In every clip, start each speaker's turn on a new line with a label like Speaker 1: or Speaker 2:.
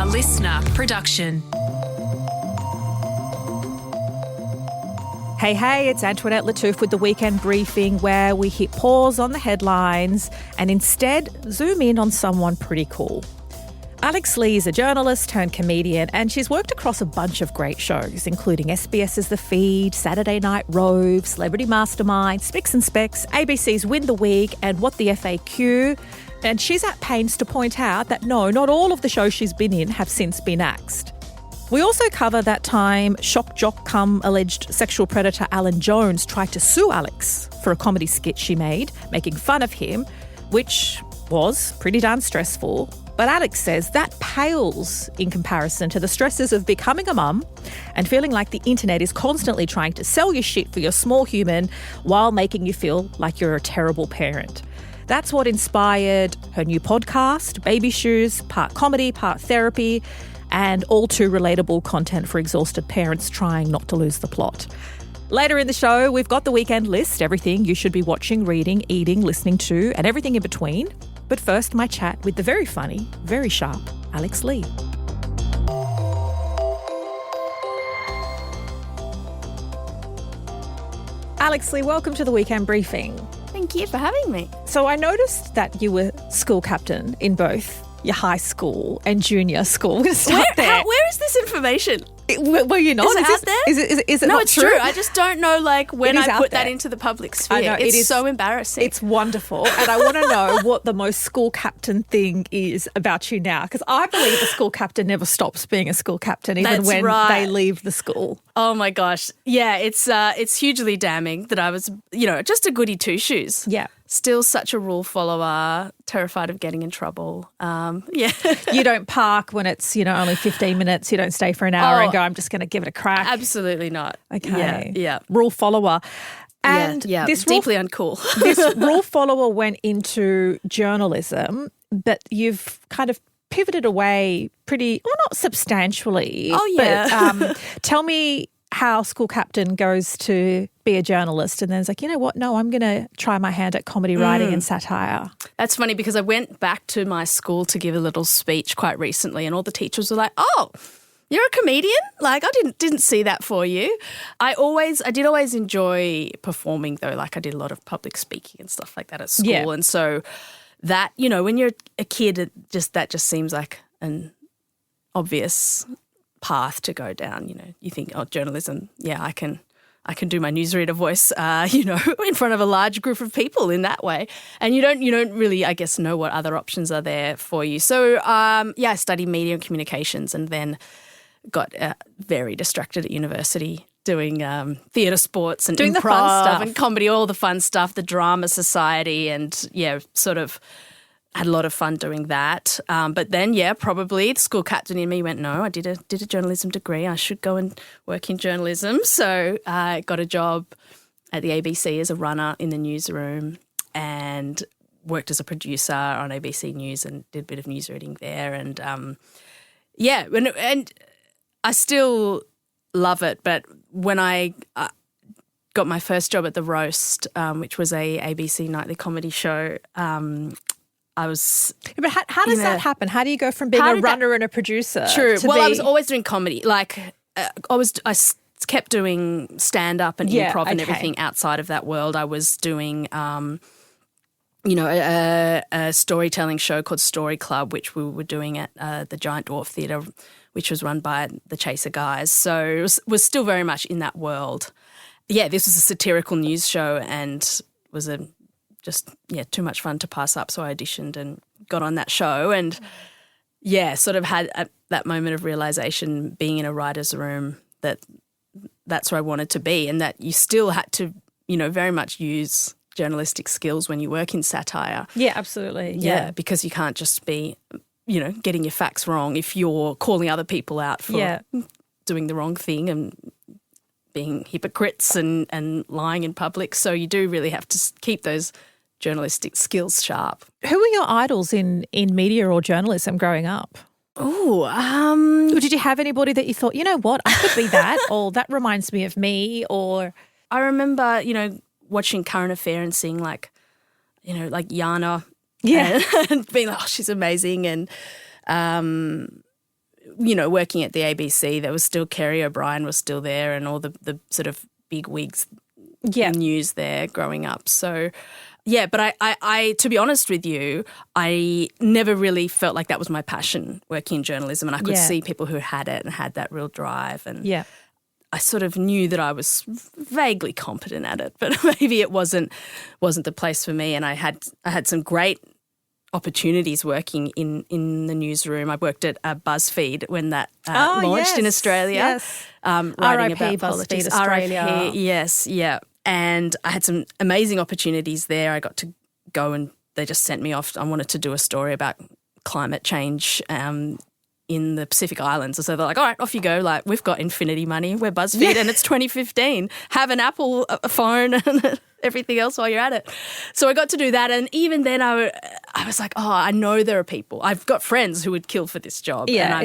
Speaker 1: A listener production.
Speaker 2: Hey, it's Antoinette Lattouf with the Weekend Briefing, where we hit pause on the headlines and instead zoom in on someone pretty cool. Alex Lee is a journalist turned comedian, and she's worked across a bunch of great shows, including SBS's The Feed, Saturday Night Rove, Celebrity Mastermind, Spicks and Specks, ABC's Win the Week, and What the FAQ. And she's at pains to point out that no, not all of the shows she's been in have since been axed. We also cover that time shock jock cum alleged sexual predator Alan Jones tried to sue Alex for a comedy skit she made, making fun of him, which was pretty darn stressful. But Alex says that pales in comparison to the stresses of becoming a mum and feeling like the internet is constantly trying to sell you shit for your small human while making you feel like you're a terrible parent. That's what inspired her new podcast, Baby Shoes, part comedy, part therapy, and all-too-relatable content for exhausted parents trying not to lose the plot. Later in the show, we've got the weekend list, everything you should be watching, reading, eating, listening to, and everything in between. But first, my chat with the very funny, very sharp Alex Lee. Alex Lee, welcome to the Weekend Briefing.
Speaker 3: Thank you for having me.
Speaker 2: So I noticed that you were school captain in both your high school and junior school. We're going to start there.
Speaker 3: Where is this information?
Speaker 2: Were you not?
Speaker 3: Is it out there?
Speaker 2: Is it
Speaker 3: no,
Speaker 2: not
Speaker 3: it's true. I just don't know when I put that into the public sphere.
Speaker 2: I know,
Speaker 3: it's so embarrassing.
Speaker 2: It's wonderful. And I want to know what the most school captain thing is about you now. Because I believe a school captain never stops being a school captain, even
Speaker 3: That's
Speaker 2: when
Speaker 3: right.
Speaker 2: they leave the school.
Speaker 3: Oh my gosh. Yeah, it's hugely damning that I was, just a goody two-shoes.
Speaker 2: Yeah.
Speaker 3: Still such a rule follower, terrified of getting in trouble. Yeah.
Speaker 2: You don't park when it's, only 15 minutes. You don't stay for an hour and go, I'm just going to give it a crack.
Speaker 3: Absolutely not.
Speaker 2: Okay.
Speaker 3: Yeah.
Speaker 2: Rule follower. And
Speaker 3: this deeply uncool.
Speaker 2: This rule follower went into journalism, but you've kind of pivoted away not substantially.
Speaker 3: Oh, yeah.
Speaker 2: But tell me how school captain goes to be a journalist and then it's like, you know what, no, I'm going to try my hand at comedy writing and satire.
Speaker 3: That's funny because I went back to my school to give a little speech quite recently and all the teachers were like, oh, you're a comedian? Like, I didn't see that for you. I did always enjoy performing though. Like I did a lot of public speaking and stuff like that at school.
Speaker 2: Yeah.
Speaker 3: And so that, when you're a kid, that just seems like an obvious path to go down. You think, oh, journalism, yeah, I can do my newsreader voice, in front of a large group of people in that way. And you don't really, I guess, know what other options are there for you. So, I studied media and communications and then got very distracted at university doing theatre sports and
Speaker 2: doing
Speaker 3: improv
Speaker 2: the fun stuff
Speaker 3: and comedy, all the fun stuff, the drama society and, sort of had a lot of fun doing that. But then, probably the school captain in me went, no, I did a journalism degree. I should go and work in journalism. So I got a job at the ABC as a runner in the newsroom and worked as a producer on ABC News and did a bit of news reading there. And, and I still love it. But when I got my first job at The Roast, which was a ABC nightly comedy show, I was.
Speaker 2: But how does that happen? How do you go from being a runner and a producer?
Speaker 3: True. I was always doing comedy. Like I kept doing stand up and improv and everything outside of that world. I was doing, a storytelling show called Story Club, which we were doing at the Giant Dwarf Theatre, which was run by the Chaser guys. So it was still very much in that world. Yeah, this was a satirical news show and was too much fun to pass up. So I auditioned and got on that show and, sort of had that moment of realisation being in a writer's room that's where I wanted to be and that you still had to, very much use journalistic skills when you work in satire.
Speaker 2: Yeah, absolutely.
Speaker 3: Yeah, because you can't just be, getting your facts wrong if you're calling other people out for doing the wrong thing and being hypocrites and lying in public. So you do really have to keep those journalistic skills sharp.
Speaker 2: Who were your idols in media or journalism growing up?
Speaker 3: Or
Speaker 2: did you have anybody that you thought, you know what, I could be that, or that reminds me of me, or?
Speaker 3: I remember, watching Current Affair and seeing like Yana, and being like, oh, she's amazing, and working at the ABC, there was still Kerry O'Brien was still there and all the sort of big wigs in news there growing up. So, yeah, but I, to be honest with you, I never really felt like that was my passion, working in journalism, and I could see people who had it and had that real drive. And I sort of knew that I was vaguely competent at it, but maybe it wasn't the place for me. And I had some great opportunities working in the newsroom. I worked at BuzzFeed when that launched in Australia, writing about politics.
Speaker 2: Australia.
Speaker 3: RIP, yes, yeah. And I had some amazing opportunities there. I got to go and they just sent me off. I wanted to do a story about climate change in the Pacific Islands. So they're like, all right, off you go. Like, we've got infinity money. We're BuzzFeed and it's 2015. Have an Apple phone and everything else while you're at it. So I got to do that. And even then I was like, oh, I know there are people. I've got friends who would kill for this job.
Speaker 2: Yeah,
Speaker 3: and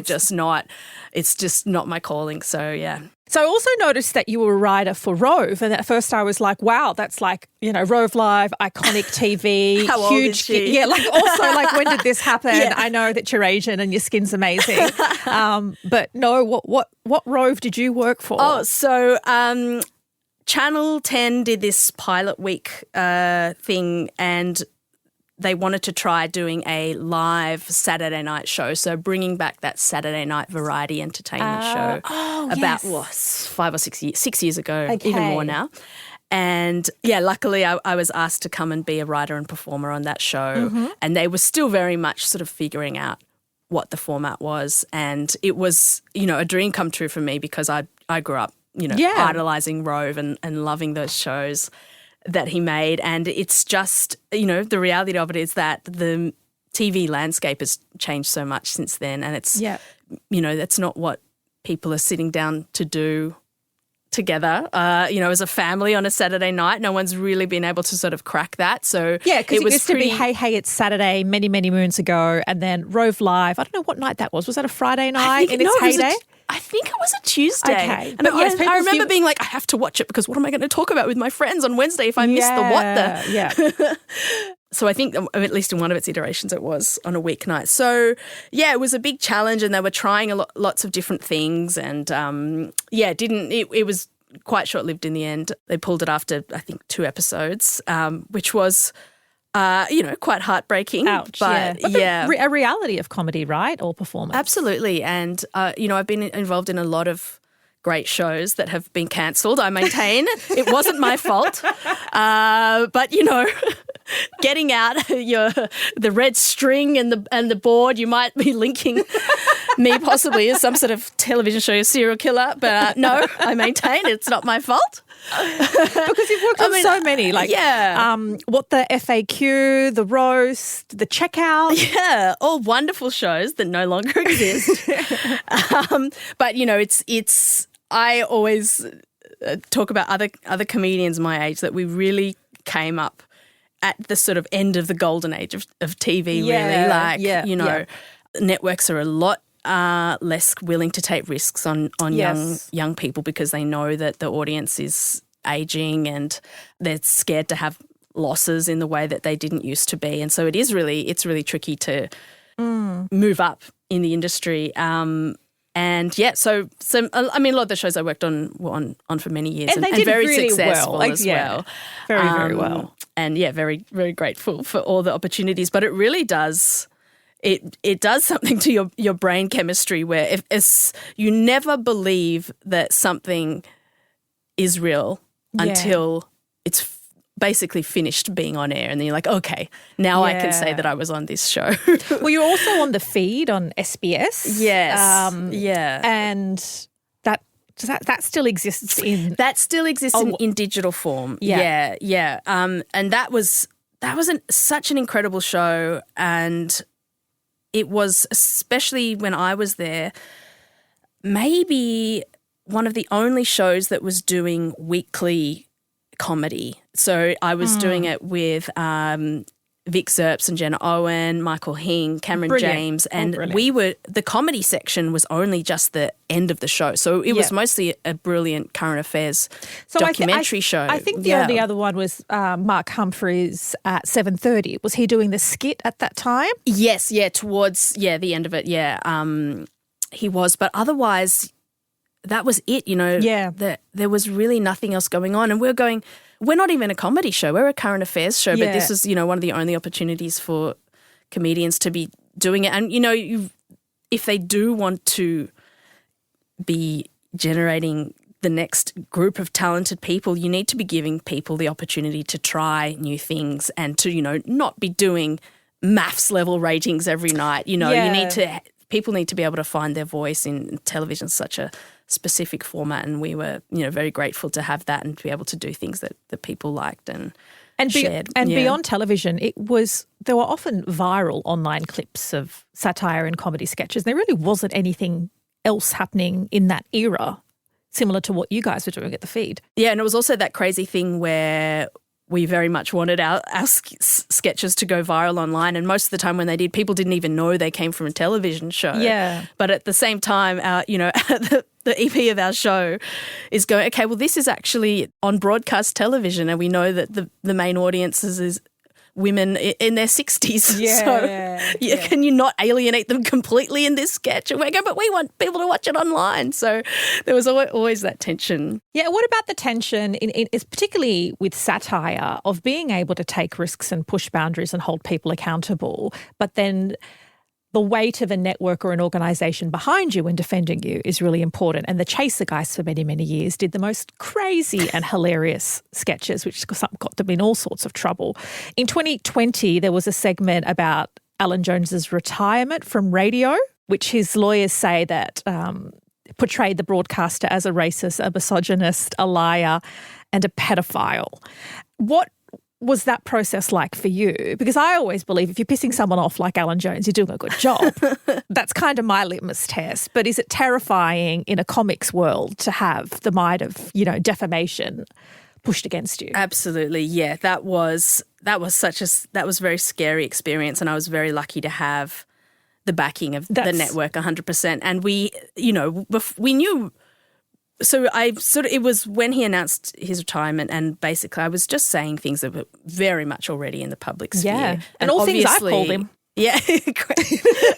Speaker 3: it's just not my calling. So, yeah.
Speaker 2: So I also noticed that you were a writer for Rove, and at first I was like, wow, that's like, Rove Live, iconic TV,
Speaker 3: How
Speaker 2: huge.
Speaker 3: old is she?
Speaker 2: Yeah, like also like when did this happen? Yeah. I know that you're Asian and your skin's amazing. But no, what Rove did you work for?
Speaker 3: Oh, so Channel 10 did this pilot week thing, and they wanted to try doing a live Saturday night show, so bringing back that Saturday night variety entertainment show about 5 or 6 years ago, even more now. And, luckily I was asked to come and be a writer and performer on that show, and they were still very much sort of figuring out what the format was, and it was, a dream come true for me because I grew up, idolising Rove and loving those shows that he made. And it's just, the reality of it is that the TV landscape has changed so much since then, and it's, that's not what people are sitting down to do together, as a family on a Saturday night. No one's really been able to sort of crack that. So
Speaker 2: because it used to be, hey, it's Saturday many, many moons ago, and then Rove Live. I don't know what night that was. Was that a Friday night in its heyday?
Speaker 3: I think it was a Tuesday.
Speaker 2: Okay.
Speaker 3: And I remember being like, I have to watch it because what am I going to talk about with my friends on Wednesday if I miss the what the?
Speaker 2: Yeah.
Speaker 3: So I think at least in one of its iterations it was on a weeknight. So, it was a big challenge, and they were trying lots of different things, and, it was quite short-lived in the end. They pulled it after, I think, 2 episodes, which was, quite heartbreaking.
Speaker 2: Ouch,
Speaker 3: but
Speaker 2: a reality of comedy, right? Or performance.
Speaker 3: Absolutely. And, I've been involved in a lot of great shows that have been cancelled. I maintain it wasn't my fault. But, getting out the red string and the board, you might be linking me possibly as some sort of television show serial killer. But no, I maintain it's not my fault.
Speaker 2: Because you've worked on so many, what the FAQ, the roast, the checkout.
Speaker 3: Yeah, all wonderful shows that no longer exist. But, it's I always talk about other comedians my age that we really came up at the sort of end of the golden age of TV, really. Networks are a lot less willing to take risks on young people because they know that the audience is aging and they're scared to have losses in the way that they didn't used to be. And so it's really tricky to move up in the industry. So a lot of the shows I worked on were on for many years
Speaker 2: and did
Speaker 3: very
Speaker 2: really
Speaker 3: successful
Speaker 2: well.
Speaker 3: as well.
Speaker 2: Very, very well.
Speaker 3: And very, very grateful for all the opportunities. But it really does, it does something to your brain chemistry where if you never believe that something is real until it's basically finished being on air, and then you're like, okay, now I can say that I was on this show.
Speaker 2: Well, you're also on the feed on SBS.
Speaker 3: Yes.
Speaker 2: And that still exists in...
Speaker 3: That still exists in digital form. Yeah. And that was such an incredible show, and it was, especially when I was there, maybe one of the only shows that was doing weekly comedy. So I was doing it with Vic Zerps and Jenna Owen, Michael Hing, Cameron James, and the comedy section was only just the end of the show. So it was mostly a brilliant current affairs documentary show.
Speaker 2: I think the only other one was Mark Humphreys at 7:30. Was he doing the skit at that time?
Speaker 3: Yes, towards the end of it, He was, but otherwise that was it, you know.
Speaker 2: Yeah.
Speaker 3: There was really nothing else going on. And we're not even a comedy show. We're a current affairs show, but this was, you know, one of the only opportunities for comedians to be doing it. And, you know, if they do want to be generating the next group of talented people, you need to be giving people the opportunity to try new things and to, you know, not be doing maths level ratings every night. You know, people need to be able to find their voice in television, such a specific format, and we were, you know, very grateful to have that and to be able to do things that people liked and shared.
Speaker 2: Beyond television, there were often viral online clips of satire and comedy sketches. There really wasn't anything else happening in that era similar to what you guys were doing at the feed.
Speaker 3: Yeah, and it was also that crazy thing where we very much wanted our sketches to go viral online, and most of the time when they did, people didn't even know they came from a television show.
Speaker 2: Yeah.
Speaker 3: But at the same time, the EP of our show is going, okay, well, this is actually on broadcast television, and we know that the main audience is women in their 60s.
Speaker 2: Yeah.
Speaker 3: Can you not alienate them completely in this sketch? And we go, but we want people to watch it online. So there was always that tension.
Speaker 2: Yeah, what about the tension, is particularly with satire, of being able to take risks and push boundaries and hold people accountable, but then the weight of a network or an organisation behind you and defending you is really important. And the Chaser guys for many, many years did the most crazy and hilarious sketches, which got them in all sorts of trouble. In 2020, there was a segment about Alan Jones's retirement from radio, which his lawyers say that portrayed the broadcaster as a racist, a misogynist, a liar, and a pedophile. What was that process like for you? Because I always believe if you're pissing someone off like Alan Jones, you're doing a good job. That's kind of my litmus test. But is it terrifying in a comics world to have the might of, you know, defamation pushed against you?
Speaker 3: Absolutely, yeah. That was a very scary experience, and I was very lucky to have the backing of the network 100%. And we knew. So it was when he announced his retirement, and basically I was just saying things that were very much already in the public sphere.
Speaker 2: Yeah, and all things I've called him.
Speaker 3: Yeah,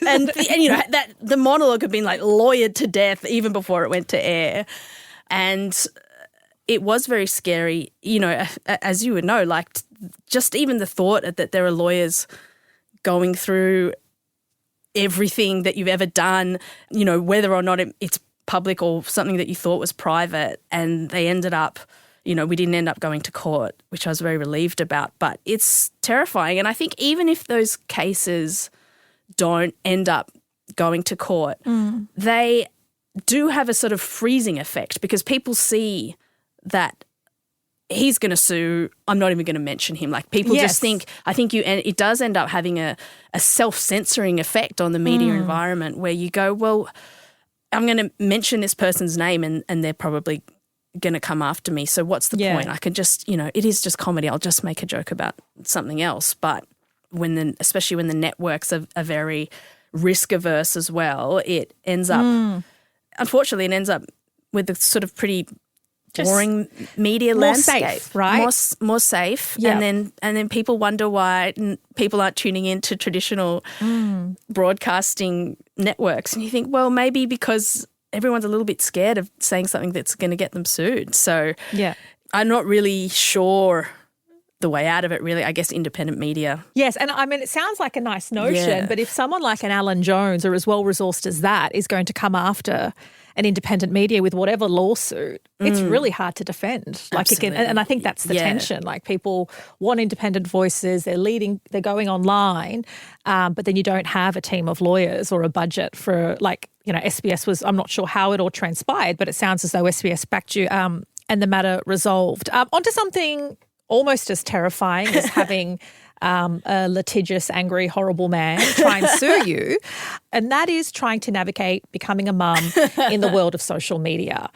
Speaker 3: and you know that the monologue had been like lawyered to death even before it went to air, and it was very scary. You know, as you would know, like just even the thought that there are lawyers going through everything that you've ever done, you know, whether or not it's public or something that you thought was private, and they ended up, you know, we didn't end up going to court, which I was very relieved about, but it's terrifying. And I think even if those cases don't end up going to court, they do have a sort of freezing effect because people see that he's going to sue, I'm not even going to mention him. Like people just think, it does end up having a self-censoring effect on the media environment where you go, well, I'm going to mention this person's name and they're probably going to come after me. So what's the point? I can just, you know, it is just comedy. I'll just make a joke about something else. But especially when the networks are very risk averse as well, it ends up, unfortunately, it ends up with a sort of pretty boring media landscape,
Speaker 2: safe, right?
Speaker 3: More safe, and then people wonder why people aren't tuning into traditional broadcasting networks, and you think, well, maybe because everyone's a little bit scared of saying something that's going to get them sued. So, I'm not really sure the way out of it. Really, I guess independent media.
Speaker 2: Yes, and I mean, it sounds like a nice notion, but if someone like an Alan Jones or as well resourced as that is going to come after an independent media with whatever lawsuit, it's really hard to defend. Like and I think that's the tension. Like people want independent voices, they're going online, but then you don't have a team of lawyers or a budget for, like, you know, SBS was, I'm not sure how it all transpired, but it sounds as though SBS backed you and the matter resolved. Onto something almost as terrifying as having a litigious, angry, horrible man try and sue you, and that is trying to navigate becoming a mum in the world of social media.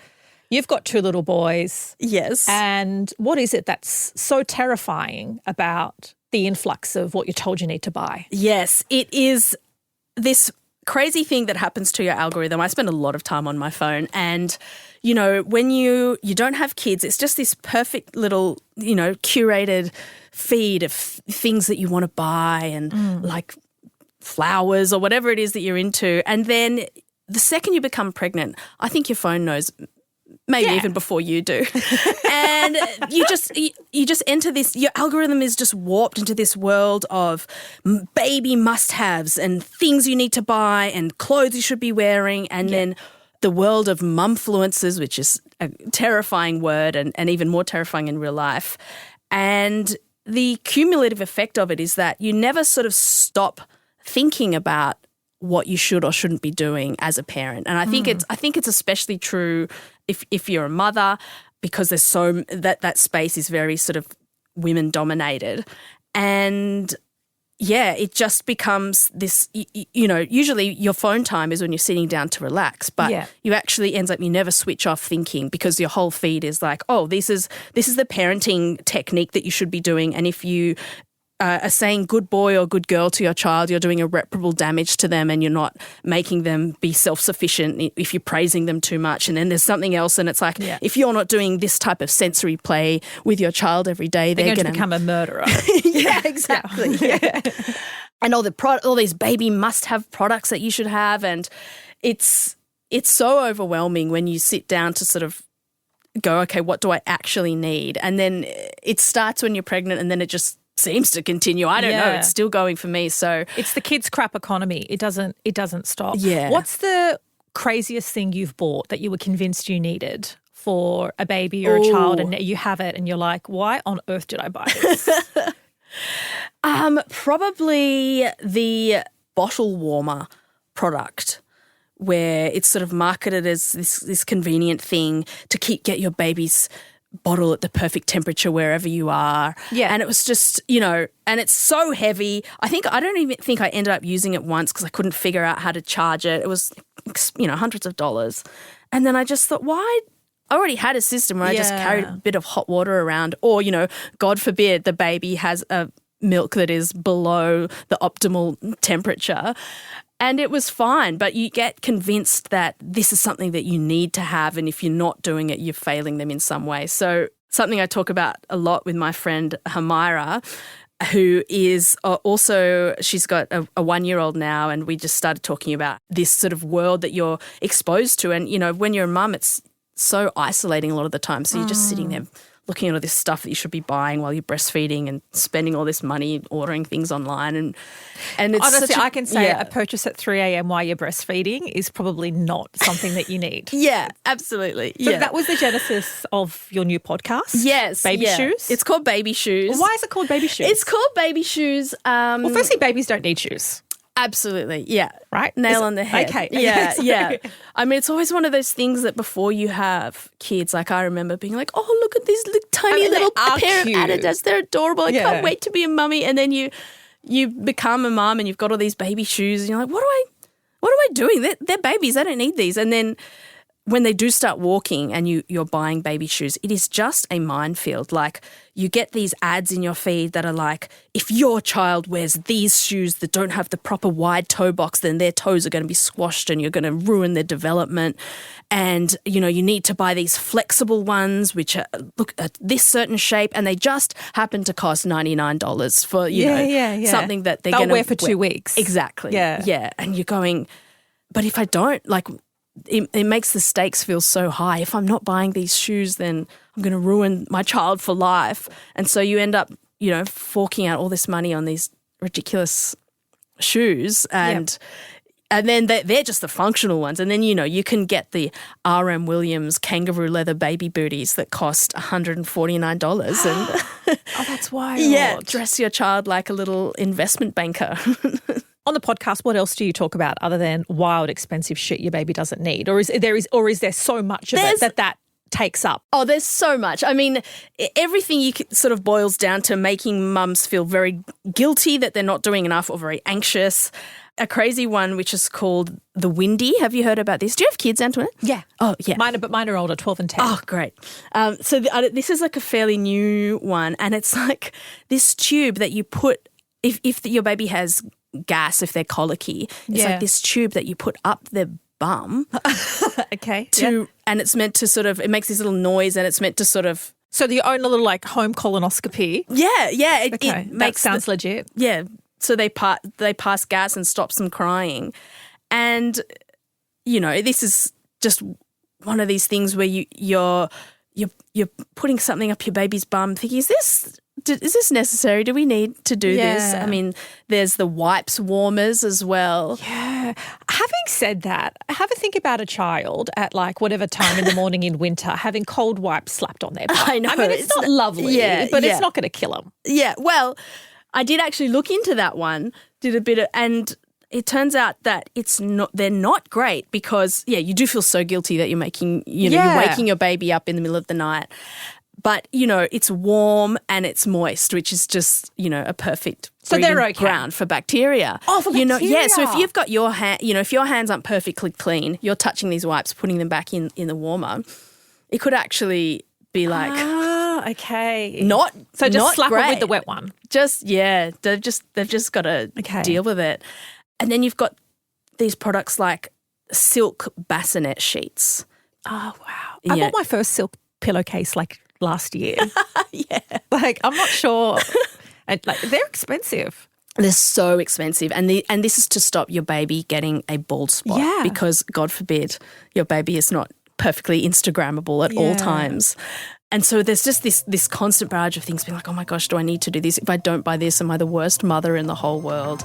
Speaker 2: You've got 2 little boys.
Speaker 3: Yes.
Speaker 2: And what is it that's so terrifying about the influx of what you're told you need to buy?
Speaker 3: Yes, it is this crazy thing that happens to your algorithm. I spend a lot of time on my phone, and you know, when you don't have kids, it's just this perfect little, you know, curated feed of things that you want to buy and like flowers or whatever it is that you're into. And then the second you become pregnant, I think your phone knows maybe even before you do. And you just enter this, your algorithm is just warped into this world of baby must-haves and things you need to buy and clothes you should be wearing, and then the world of mum-fluencers, which is a terrifying word and even more terrifying in real life. And the cumulative effect of it is that you never sort of stop thinking about what you should or shouldn't be doing as a parent. And I think it's especially true if you're a mother, because there's that space is very sort of women dominated. And it just becomes this, usually your phone time is when you're sitting down to relax, but you actually you never switch off thinking, because your whole feed is like, oh, this is the parenting technique that you should be doing. And if you are saying good boy or good girl to your child, you're doing irreparable damage to them, and you're not making them be self-sufficient if you're praising them too much. And then there's something else, and it's like, if you're not doing this type of sensory play with your child every day, they're going to become
Speaker 2: a murderer.
Speaker 3: Yeah, exactly. Yeah. And all these baby must-have products that you should have, and it's so overwhelming when you sit down to sort of go, okay, what do I actually need? And then it starts when you're pregnant, and then it just seems to continue. I don't know. It's still going for me. So
Speaker 2: it's the kids' crap economy. It doesn't stop.
Speaker 3: Yeah.
Speaker 2: What's the craziest thing you've bought that you were convinced you needed for a baby or a child, and you have it and you're like, why on earth did I buy this?
Speaker 3: Probably the bottle warmer product, where it's sort of marketed as this convenient thing to get your baby's bottle at the perfect temperature wherever you are.
Speaker 2: Yeah.
Speaker 3: And it was just, and it's so heavy. I don't even think I ended up using it once because I couldn't figure out how to charge it. It was, hundreds of dollars. And then I just thought, why? I already had a system where I just carried a bit of hot water around, or, God forbid the baby has a milk that is below the optimal temperature. And it was fine, but you get convinced that this is something that you need to have, and if you're not doing it, you're failing them in some way. So something I talk about a lot with my friend Hamira, who is also, she's got a 1-year-old now, and we just started talking about this sort of world that you're exposed to. And, when you're a mum, it's so isolating a lot of the time. So you're just sitting there looking at all this stuff that you should be buying while you're breastfeeding, and spending all this money ordering things online. And it's
Speaker 2: honestly, I can say a purchase at 3 a.m. while you're breastfeeding is probably not something that you need.
Speaker 3: Yeah, absolutely.
Speaker 2: So that was the genesis of your new podcast?
Speaker 3: Yes.
Speaker 2: Baby Shoes?
Speaker 3: It's called Baby Shoes.
Speaker 2: Why is it called Baby Shoes?
Speaker 3: It's called Baby Shoes.
Speaker 2: Well, firstly, babies don't need shoes.
Speaker 3: Absolutely, yeah.
Speaker 2: Right?
Speaker 3: Nail on the head.
Speaker 2: Okay.
Speaker 3: Yeah,
Speaker 2: Sorry.
Speaker 3: yeah. I mean, it's always one of those things that before you have kids, like I remember being like, oh, look at these tiny little pair of Adidas. They're adorable. I can't wait to be a mummy. And then you become a mum and you've got all these baby shoes and you're like, what am I doing? They're babies. I don't need these. And then when they do start walking and you're buying baby shoes, it is just a minefield. Like, you get these ads in your feed that are like, if your child wears these shoes that don't have the proper wide toe box, then their toes are going to be squashed and you're going to ruin their development. And, you need to buy these flexible ones which are, look at this certain shape, and they just happen to cost $99 for, something that they're going to
Speaker 2: wear for 2 weeks.
Speaker 3: Exactly.
Speaker 2: Yeah.
Speaker 3: Yeah. And you're going, but if I don't, like, it makes the stakes feel so high. If I'm not buying these shoes, then I'm going to ruin my child for life. And so you end up, forking out all this money on these ridiculous shoes, and then they're just the functional ones. And then, you can get the R.M. Williams kangaroo leather baby booties that cost $149. And
Speaker 2: oh, that's wild.
Speaker 3: Yeah, dress your child like a little investment banker.
Speaker 2: On the podcast, what else do you talk about other than wild, expensive shit your baby doesn't need? Or is there so much of it that takes up?
Speaker 3: Oh, there's so much. I mean, everything sort of boils down to making mums feel very guilty that they're not doing enough, or very anxious. A crazy one, which is called the Windy. Have you heard about this? Do you have kids, Antoinette?
Speaker 2: Yeah.
Speaker 3: Oh, yeah.
Speaker 2: Mine are older, 12 and 10.
Speaker 3: Oh, great. So this is like a fairly new one, and it's like this tube that you put, if your baby has gas, if they're colicky, it's like this tube that you put up their bum.
Speaker 2: Okay.
Speaker 3: And it's meant to sort of, it makes this little noise, and it's meant to sort of.
Speaker 2: So you own a little like home colonoscopy.
Speaker 3: Yeah.
Speaker 2: It makes sounds legit.
Speaker 3: Yeah. So they pass gas and stops them crying. And this is just one of these things where you're putting something up your baby's bum thinking, is this necessary? Do we need to do this? I mean, there's the wipes warmers as well.
Speaker 2: Yeah. Having said that, have a think about a child at like whatever time in the morning in winter having cold wipes slapped on their butt.
Speaker 3: I know.
Speaker 2: I mean, it's not lovely, but it's not going to kill them.
Speaker 3: Yeah. Well, I did actually look into that one, and it turns out that they're not great because, you do feel so guilty that you're making, you're waking your baby up in the middle of the night. But, it's warm and it's moist, which is just, a perfect ground for bacteria.
Speaker 2: Oh, for bacteria.
Speaker 3: So if you've got your hand, if your hands aren't perfectly clean, you're touching these wipes, putting them back in the warmer, it could actually be like...
Speaker 2: okay.
Speaker 3: So
Speaker 2: just slap
Speaker 3: great.
Speaker 2: it with the wet one.
Speaker 3: They've just got to deal with it. And then you've got these products like silk bassinet sheets.
Speaker 2: Oh, wow. I bought my first silk pillowcase like last year.
Speaker 3: Yeah.
Speaker 2: Like, I'm not sure. And like, they're expensive.
Speaker 3: They're so expensive. And this is to stop your baby getting a bald spot.
Speaker 2: Yeah.
Speaker 3: Because, God forbid, your baby is not perfectly Instagrammable at all times. And so there's just this constant barrage of things being like, oh my gosh, do I need to do this? If I don't buy this, am I the worst mother in the whole world?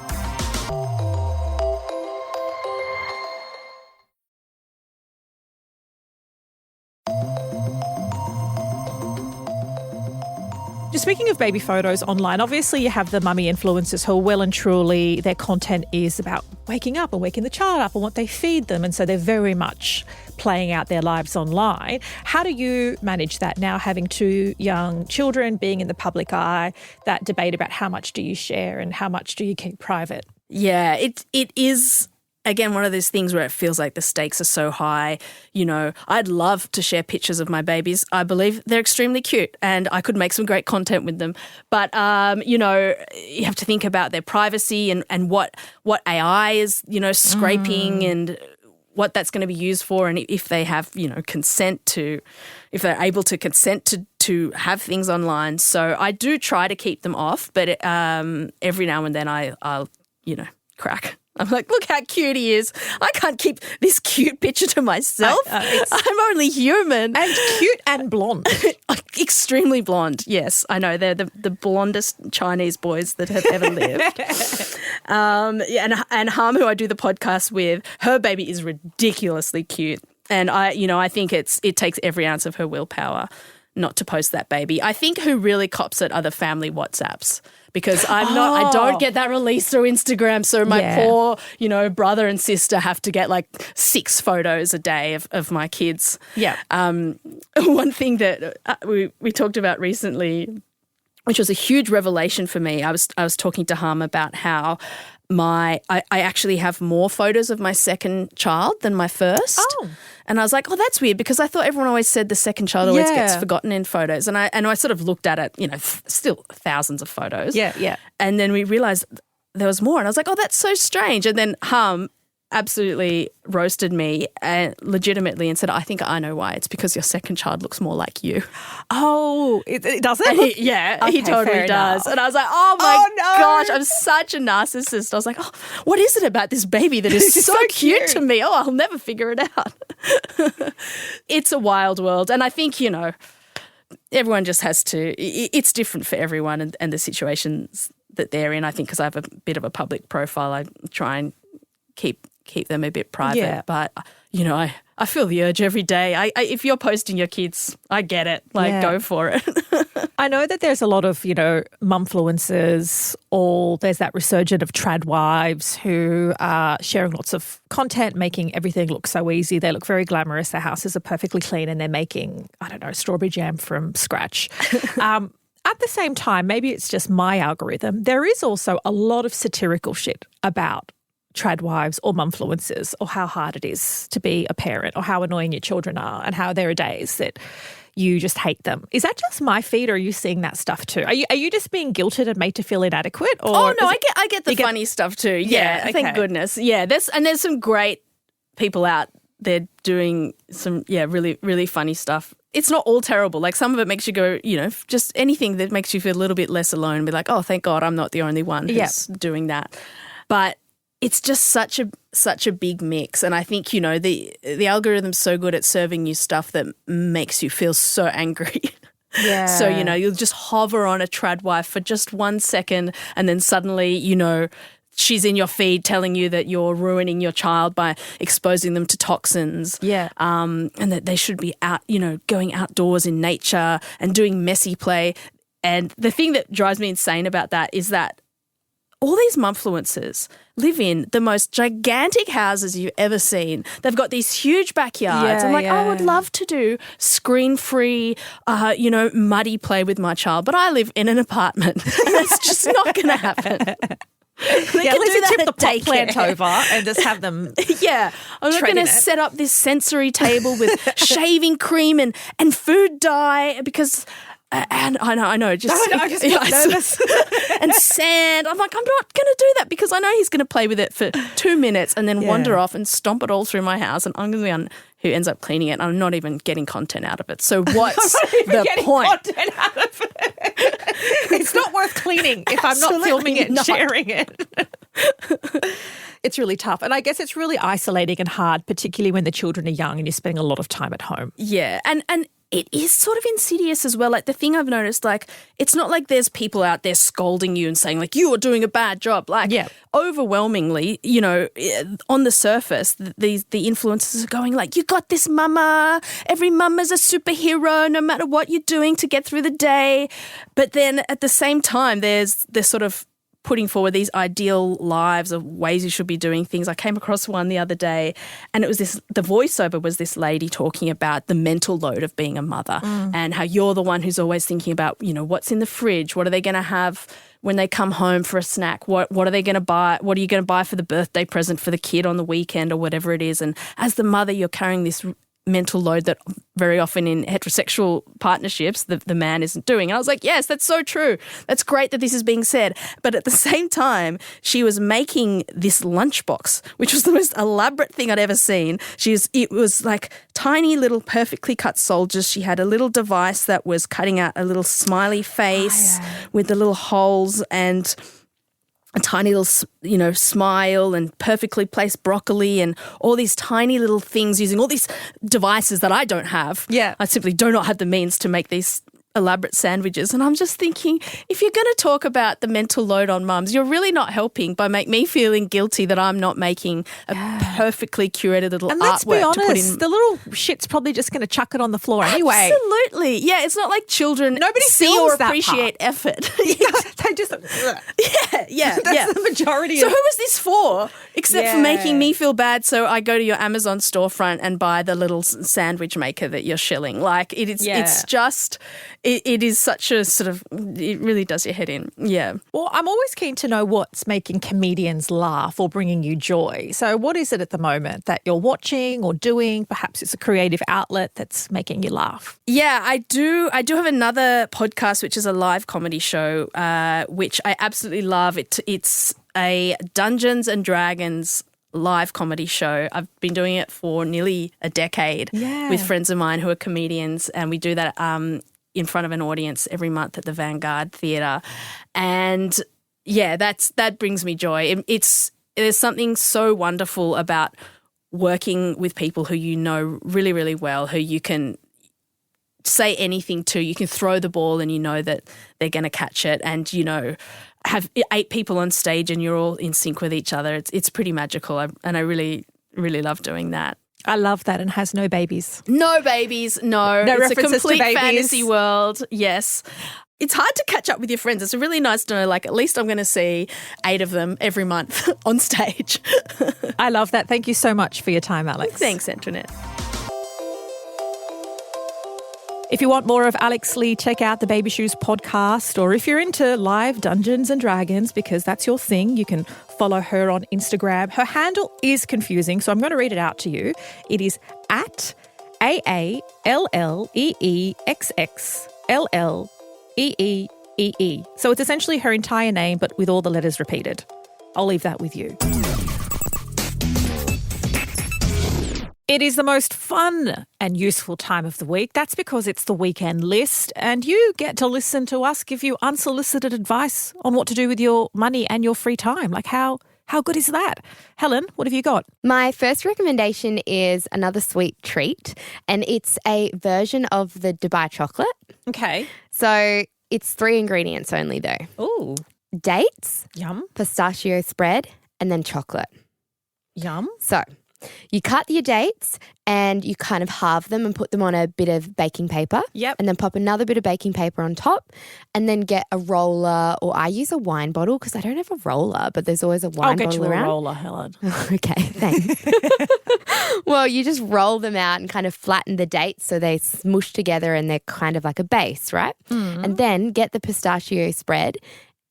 Speaker 2: Just speaking of baby photos online, obviously you have the mummy influencers who are well and truly, their content is about waking up and waking the child up and what they feed them. And so they're very much playing out their lives online. How do you manage that now, having two young children, being in the public eye, that debate about how much do you share and how much do you keep private?
Speaker 3: Yeah, it is... Again, one of those things where it feels like the stakes are so high. I'd love to share pictures of my babies. I believe they're extremely cute and I could make some great content with them. But, you have to think about their privacy and what AI is, scraping and what that's going to be used for, and if they have, if they're able to consent to have things online. So I do try to keep them off, but every now and then I'll crack. I'm like, look how cute he is. I can't keep this cute picture to myself. I'm only human.
Speaker 2: And cute and blonde.
Speaker 3: Extremely blonde, yes. I know. They're the blondest Chinese boys that have ever lived. And Hum, who I do the podcast with, her baby is ridiculously cute. And I think it takes every ounce of her willpower not to post that baby. I think who really cops it are the family WhatsApps. Because I don't get that release through Instagram. So my poor, brother and sister have to get like 6 photos a day of my kids.
Speaker 2: Yeah.
Speaker 3: One thing that we talked about recently, which was a huge revelation for me, I was talking to Hum about how I actually have more photos of my second child than my first. Oh. And I was like, oh, that's weird, because I thought everyone always said the second child always gets forgotten in photos. And I sort of looked at it, still thousands of photos.
Speaker 2: Yeah.
Speaker 3: And then we realised there was more. And I was like, oh, that's so strange. And then Hum absolutely roasted me legitimately and said, I think I know why. It's because your second child looks more like you.
Speaker 2: Oh, it does it?
Speaker 3: He totally does. And I was like, oh my gosh, I'm such a narcissist. I was like, oh, what is it about this baby that is so cute to me? Oh, I'll never figure it out. It's a wild world. And I think, everyone just has to, it's different for everyone and the situations that they're in. I think because I have a bit of a public profile, I try and keep them a bit private. Yeah. But, I feel the urge every day. If you're posting your kids, I get it. Go for it.
Speaker 2: I know that there's a lot of, mum-fluencers, there's that resurgence of trad wives who are sharing lots of content, making everything look so easy. They look very glamorous. Their houses are perfectly clean and they're making, strawberry jam from scratch. At the same time, maybe it's just my algorithm, there is also a lot of satirical shit about trad wives or mum-fluencers, or how hard it is to be a parent, or how annoying your children are, and how there are days that you just hate them. Is that just my feed, or are you seeing that stuff too? Are you just being guilted and made to feel inadequate? Or
Speaker 3: I get the funny stuff too. Yeah, okay. Thank goodness. Yeah, there's some great people out there doing some really, really funny stuff. It's not all terrible. Like, some of it makes you go, just anything that makes you feel a little bit less alone and be like, oh, thank God I'm not the only one who's doing that. But it's just such a big mix. And I think, you know, the algorithm's so good at serving you stuff that makes you feel so angry.
Speaker 2: Yeah.
Speaker 3: So, you know, you'll just hover on a trad wife for just 1 second and then suddenly, you know, she's in your feed telling you that you're ruining your child by exposing them to toxins.
Speaker 2: Yeah.
Speaker 3: And that they should be out, you know, going outdoors in nature and doing messy play. And the thing that drives me insane about that is that all these mum-fluencers live in the most gigantic houses you've ever seen. They've got these huge backyards. I'm like, I would love to do screen-free, you know, muddy play with my child, but I live in an apartment and that's just not going to happen.
Speaker 2: Yeah, let's tip the pot plant over and just have them.
Speaker 3: Yeah, I'm not going to set up this sensory table with shaving cream and food dye because. And I know, just
Speaker 2: I just got nervous.
Speaker 3: And sand. I'm like, I'm not going to do that because I know he's going to play with it for 2 minutes and then wander off and stomp it all through my house, and I'm going to be the one who ends up cleaning it. And I'm not even getting content out of it. So what's the point?
Speaker 2: Content out of it. It's not worth cleaning if I'm not filming it and sharing it. It's really tough. And I guess it's really isolating and hard, particularly when the children are young and you're spending a lot of time at home.
Speaker 3: Yeah, and it is sort of insidious as well. Like the thing I've noticed, like it's not like there's people out there scolding you and saying like you are doing a bad job. Like overwhelmingly, you know, on the surface, the influencers are going like, you got this, mama. Every mama's a superhero no matter what you're doing to get through the day. But then at the same time, there's sort of putting forward these ideal lives of ways you should be doing things. I came across one the other day and it was the voiceover was this lady talking about the mental load of being a mother and how you're the one who's always thinking about, you know, what's in the fridge, what are they going to have when they come home for a snack, what are they going to buy, what are you going to buy for the birthday present for the kid on the weekend or whatever it is. And as the mother, you're carrying this mental load that very often in heterosexual partnerships the man isn't doing. And I was like, yes, that's so true. That's great that this is being said. But at the same time, she was making this lunchbox, which was the most elaborate thing I'd ever seen. It was like tiny little perfectly cut soldiers. She had a little device that was cutting out a little smiley face with the little holes and a tiny little, you know, smile and perfectly placed broccoli and all these tiny little things using all these devices that I don't have.
Speaker 2: Yeah.
Speaker 3: I simply do not have the means to make these elaborate sandwiches. And I'm just thinking, if you're going to talk about the mental load on mums, you're really not helping by me feeling guilty that I'm not making a perfectly curated little
Speaker 2: and let's be
Speaker 3: artwork
Speaker 2: honest,
Speaker 3: to put in.
Speaker 2: the little shit's probably just going to chuck it on the floor anyway.
Speaker 3: Absolutely. Yeah, it's not like children
Speaker 2: Nobody
Speaker 3: see
Speaker 2: feels
Speaker 3: or
Speaker 2: that
Speaker 3: appreciate effort.
Speaker 2: They just
Speaker 3: That's
Speaker 2: the majority
Speaker 3: So
Speaker 2: of
Speaker 3: who was this for? Except for making me feel bad, so I go to your Amazon storefront and buy the little sandwich maker that you're shilling. Like it's just it is such a sort of, it really does your head in. Yeah.
Speaker 2: Well, I'm always keen to know what's making comedians laugh or bringing you joy. So what is it at the moment that you're watching or doing? Perhaps it's a creative outlet that's making you laugh.
Speaker 3: Yeah, I do have another podcast, which is a live comedy show, which I absolutely love. It's a Dungeons and Dragons live comedy show. I've been doing it for nearly a decade with friends of mine who are comedians, and we do that in front of an audience every month at the Vanguard Theatre. And yeah, that brings me joy. There's something so wonderful about working with people who you know really, really well, who you can say anything to. You can throw the ball and you know that they're going to catch it, and, you know, have 8 people on stage and you're all in sync with each other. It's pretty magical, and I really, really love doing that.
Speaker 2: I love that, and has no babies.
Speaker 3: No babies, no.
Speaker 2: No
Speaker 3: it's
Speaker 2: references
Speaker 3: a complete
Speaker 2: to babies.
Speaker 3: fantasy world, yes. It's hard to catch up with your friends. It's really nice to know, like, at least I'm going to see 8 of them every month on stage.
Speaker 2: I love that. Thank you so much for your time, Alex.
Speaker 3: Thanks, Antoinette.
Speaker 2: If you want more of Alex Lee, check out the Baby Shoes podcast, or if you're into live Dungeons and Dragons, because that's your thing, you can follow her on Instagram. Her handle is confusing, so I'm going to read it out to you. It is at AALLEXXLLEEEE. So it's essentially her entire name, but with all the letters repeated. I'll leave that with you. It is the most fun and useful time of the week. That's because it's the weekend list, and you get to listen to us give you unsolicited advice on what to do with your money and your free time. Like how How good is that? Helen, what have you got?
Speaker 1: My first recommendation is another sweet treat, and it's a version of the Dubai chocolate.
Speaker 2: Okay.
Speaker 1: So it's 3 ingredients only though.
Speaker 2: Ooh.
Speaker 1: Dates,
Speaker 2: Yum.
Speaker 1: pistachio spread, and then chocolate.
Speaker 2: Yum.
Speaker 1: So you cut your dates and you kind of halve them and put them on a bit of baking paper.
Speaker 2: Yep.
Speaker 1: And then pop another bit of baking paper on top and then get a roller, or I use a wine bottle because I don't have a roller, but there's always a wine bottle around.
Speaker 2: I'll get you a roller, Helen.
Speaker 1: Okay, thanks. Well, you just roll them out and kind of flatten the dates so they smush together and they're kind of like a base, right?
Speaker 2: Mm.
Speaker 1: And then get the pistachio spread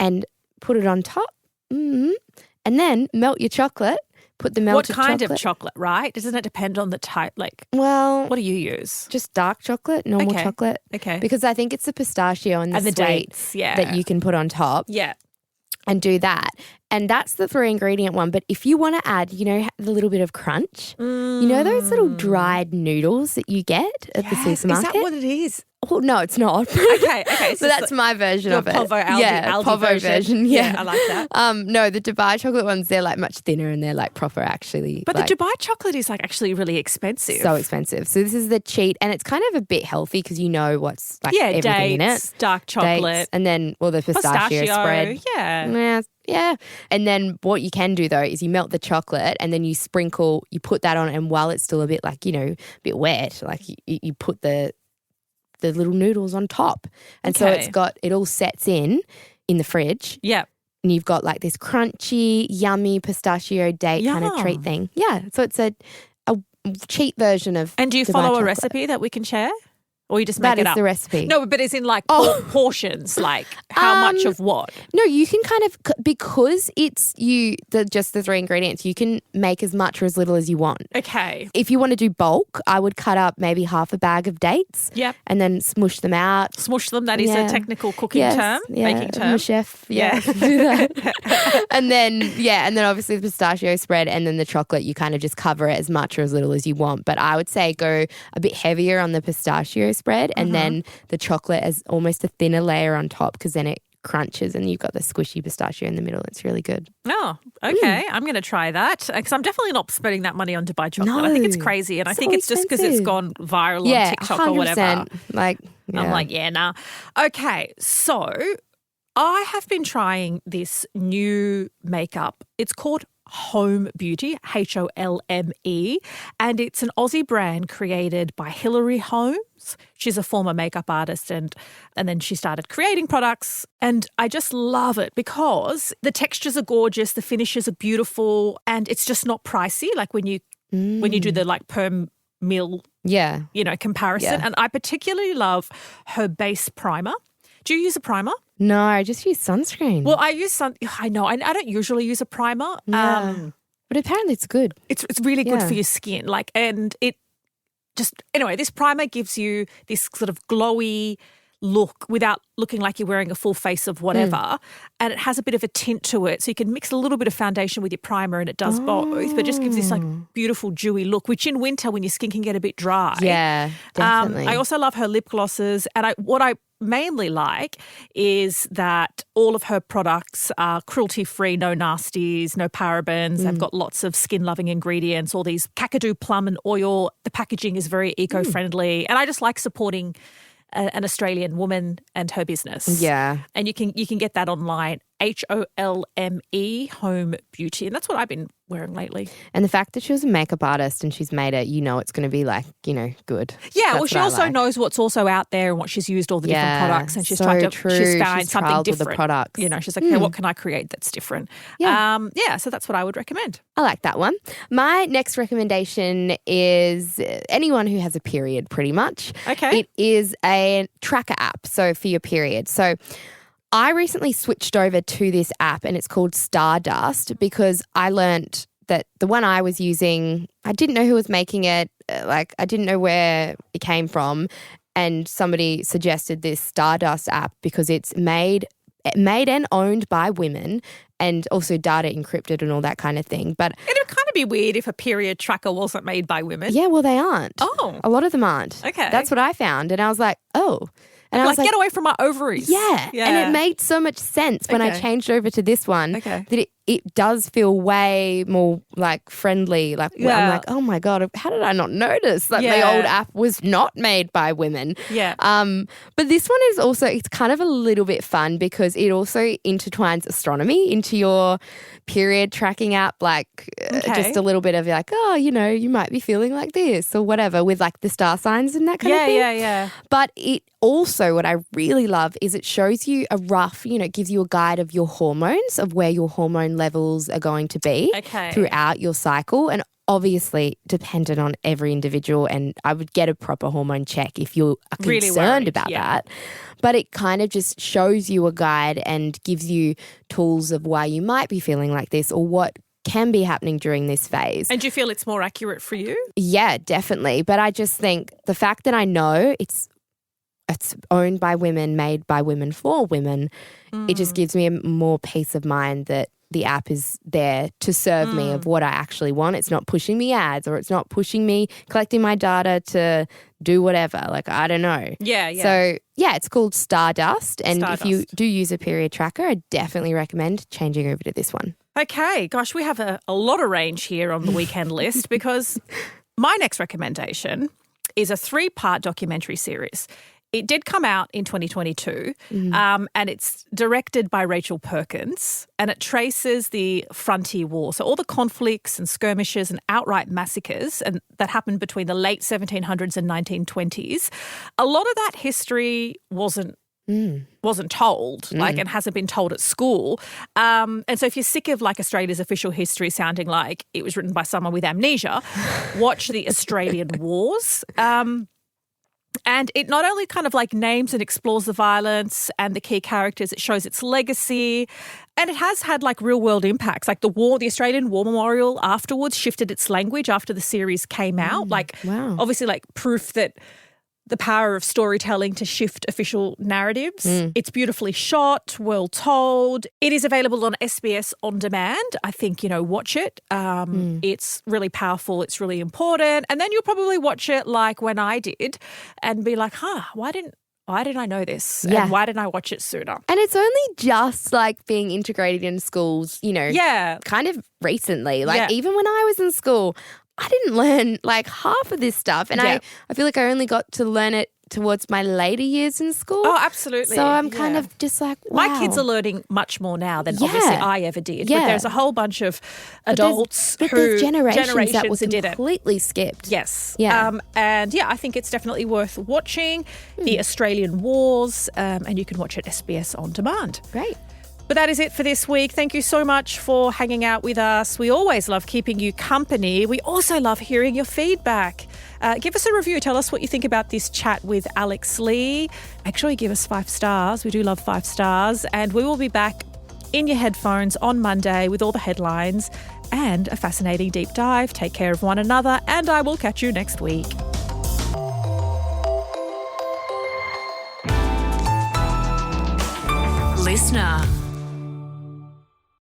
Speaker 1: and put it on top. And then melt your chocolate. Put the melted chocolate.
Speaker 2: What kind of chocolate, right? Doesn't it depend on the type? Like,
Speaker 1: well,
Speaker 2: what do you use?
Speaker 1: Just dark chocolate, normal chocolate.
Speaker 2: Okay.
Speaker 1: Because I think it's the pistachio and the sweet
Speaker 2: dates,
Speaker 1: that you can put on top.
Speaker 2: Yeah.
Speaker 1: And do that. And that's the 3 ingredient one. But if you want to add, the little bit of crunch, you know those little dried noodles that you get at the supermarket?
Speaker 2: Is that what it is?
Speaker 1: Well, no, it's not.
Speaker 2: Okay.
Speaker 1: So that's my version of it.
Speaker 2: Aldi
Speaker 1: Povo version. Yeah,
Speaker 2: I like that.
Speaker 1: No, the Dubai chocolate ones, they're like much thinner and they're like proper actually.
Speaker 2: But the Dubai chocolate is like actually really expensive.
Speaker 1: So expensive. So this is the cheat, and it's kind of a bit healthy because you know what's like everything in it.
Speaker 2: Dark chocolate.
Speaker 1: Dates, and then, the pistachio spread. Yeah. And then what you can do though is you melt the chocolate and then you put that on, and while it's still a bit like, a bit wet, like you put the little noodles on top. And so it all sets in the fridge.
Speaker 2: Yeah.
Speaker 1: And you've got like this crunchy, yummy pistachio date kind of treat thing. Yeah. So it's a cheap version of
Speaker 2: And do you
Speaker 1: Dubai
Speaker 2: follow
Speaker 1: chocolate.
Speaker 2: a recipe that we can share? Or you just make it up?
Speaker 1: That is the recipe.
Speaker 2: No, but it's in like portions, like how much of what?
Speaker 1: No, you can kind of, because it's just the 3 ingredients, you can make as much or as little as you want.
Speaker 2: Okay.
Speaker 1: If you want to do bulk, I would cut up maybe half a bag of dates.
Speaker 2: Yep.
Speaker 1: And then smush them out.
Speaker 2: Smush them, that is a technical cooking term, baking term.
Speaker 1: I'm a chef. Yeah. Do that. and then obviously the pistachio spread and then the chocolate, you kind of just cover it as much or as little as you want. But I would say go a bit heavier on the pistachio spread and then the chocolate as almost a thinner layer on top, because then it crunches and you've got the squishy pistachio in the middle. It's really good.
Speaker 2: Oh, okay. I'm going to try that because I'm definitely not spending that money on Dubai chocolate.
Speaker 1: No,
Speaker 2: I think it's crazy, and I think it's just because it's gone viral on TikTok
Speaker 1: 100%.
Speaker 2: or whatever.
Speaker 1: I'm
Speaker 2: like, nah. Okay, so I have been trying this new makeup. It's called Home Beauty, HOLME, and it's an Aussie brand created by Hilary Holmes. She's a former makeup artist and then she started creating products, and I just love it because the textures are gorgeous, the finishes are beautiful, and it's just not pricey like when you do the like per mil comparison. And I particularly love her base primer. Do you use a primer?
Speaker 1: No, I just use sunscreen.
Speaker 2: Well, I use I know. I don't usually use a primer.
Speaker 1: Yeah. But apparently it's good.
Speaker 2: It's really good for your skin. This primer gives you this sort of glowy look without looking like you're wearing a full face of whatever. And it has a bit of a tint to it. So you can mix a little bit of foundation with your primer and it does both. But it just gives this like beautiful dewy look, which in winter when your skin can get a bit dry.
Speaker 1: Yeah, definitely.
Speaker 2: I also love her lip glosses. And what I mainly like is that all of her products are cruelty-free, no nasties, no parabens. They've got lots of skin-loving ingredients, all these kakadu plum and oil. The packaging is very eco-friendly. And I just like supporting an Australian woman and her business.
Speaker 1: Yeah.
Speaker 2: And you can get that online, HOLME, Home Beauty. And that's what I've been wearing lately.
Speaker 1: And the fact that she was a makeup artist and she's made it, it's going to be like, good.
Speaker 2: Yeah, well, she also knows what's also out there and what she's used, all the different products. And she's
Speaker 1: so
Speaker 2: she's found something different.
Speaker 1: The products.
Speaker 2: She's like, okay, what can I create that's different?
Speaker 1: Yeah.
Speaker 2: So that's what I would recommend.
Speaker 1: I like that one. My next recommendation is anyone who has a period, pretty much.
Speaker 2: Okay.
Speaker 1: It is a tracker app, so for your period. So I recently switched over to this app and it's called Stardust because I learnt that the one I was using, I didn't know who was making it. I didn't know where it came from. And somebody suggested this Stardust app because it's made and owned by women and also data encrypted and all that kind of thing. But
Speaker 2: it would kind of be weird if a period tracker wasn't made by women.
Speaker 1: Yeah, well, they aren't.
Speaker 2: Oh.
Speaker 1: A lot of them aren't.
Speaker 2: Okay.
Speaker 1: That's what I found. And I was like, oh. And I was
Speaker 2: get away from my ovaries.
Speaker 1: Yeah. And it made so much sense when I changed over to this one that it does feel way more like friendly. Like I'm like, oh my God, how did I not notice that the old app was not made by women?
Speaker 2: Yeah.
Speaker 1: But this one is also, it's kind of a little bit fun because it also intertwines astronomy into your period tracking app, like just a little bit of like, oh, you know, you might be feeling like this or whatever with like the star signs and that kind of thing.
Speaker 2: Yeah.
Speaker 1: But it also, what I really love is it shows you a rough, you know, it gives you a guide of your hormones, of where your hormone levels are going to be throughout your cycle. And obviously dependent on every individual, and I would get a proper hormone check if you are concerned about that. But it kind of just shows you a guide and gives you tools of why you might be feeling like this or what can be happening during this phase.
Speaker 2: And do you feel it's more accurate for you?
Speaker 1: Yeah, definitely. But I just think the fact that I know it's owned by women, made by women for women, it just gives me a more peace of mind that the app is there to serve me of what I actually want. It's not pushing me ads, or it's not pushing me collecting my data to do whatever. Like, I don't know.
Speaker 2: Yeah.
Speaker 1: So, yeah, it's called Stardust. And if you do use a period tracker, I definitely recommend changing over to this one.
Speaker 2: Okay. Gosh, we have a lot of range here on the weekend list because my next recommendation is a 3-part documentary series. It did come out in 2022 and it's directed by Rachel Perkins, and it traces the Frontier War. So all the conflicts and skirmishes and outright massacres that happened between the late 1700s and 1920s. A lot of that history wasn't told, and hasn't been told at school. And so if you're sick of like Australia's official history sounding like it was written by someone with amnesia, watch the Australian Wars. And it not only kind of like names and explores the violence and the key characters, it shows its legacy, and it has had like real world impacts. Like the Australian War Memorial afterwards shifted its language after the series came out. Obviously like proof that the power of storytelling to shift official narratives. It's beautifully shot, well told. It is available on SBS On Demand. I think, watch it. It's really powerful. It's really important. And then you'll probably watch it like when I did and be like, why didn't I know this?
Speaker 1: Yeah.
Speaker 2: And why didn't I watch it sooner?
Speaker 1: And it's only just like being integrated in schools, kind of recently. Like even when I was in school, I didn't learn like half of this stuff. And I feel like I only got to learn it towards my later years in school.
Speaker 2: Oh, absolutely.
Speaker 1: So I'm kind of just like, wow.
Speaker 2: My kids are learning much more now than obviously I ever did.
Speaker 1: Yeah.
Speaker 2: But there's a whole bunch of adults
Speaker 1: there's generations that were
Speaker 2: did it.
Speaker 1: completely skipped.
Speaker 2: Yes.
Speaker 1: Yeah.
Speaker 2: I think it's definitely worth watching. The Australian Wars, and you can watch it SBS On Demand.
Speaker 1: Great.
Speaker 2: But that is it for this week. Thank you so much for hanging out with us. We always love keeping you company. We also love hearing your feedback. Give us a review. Tell us what you think about this chat with Alex Lee. Make sure you give us 5 stars. We do love 5 stars. And we will be back in your headphones on Monday with all the headlines and a fascinating deep dive. Take care of one another, and I will catch you next week.
Speaker 4: Listener.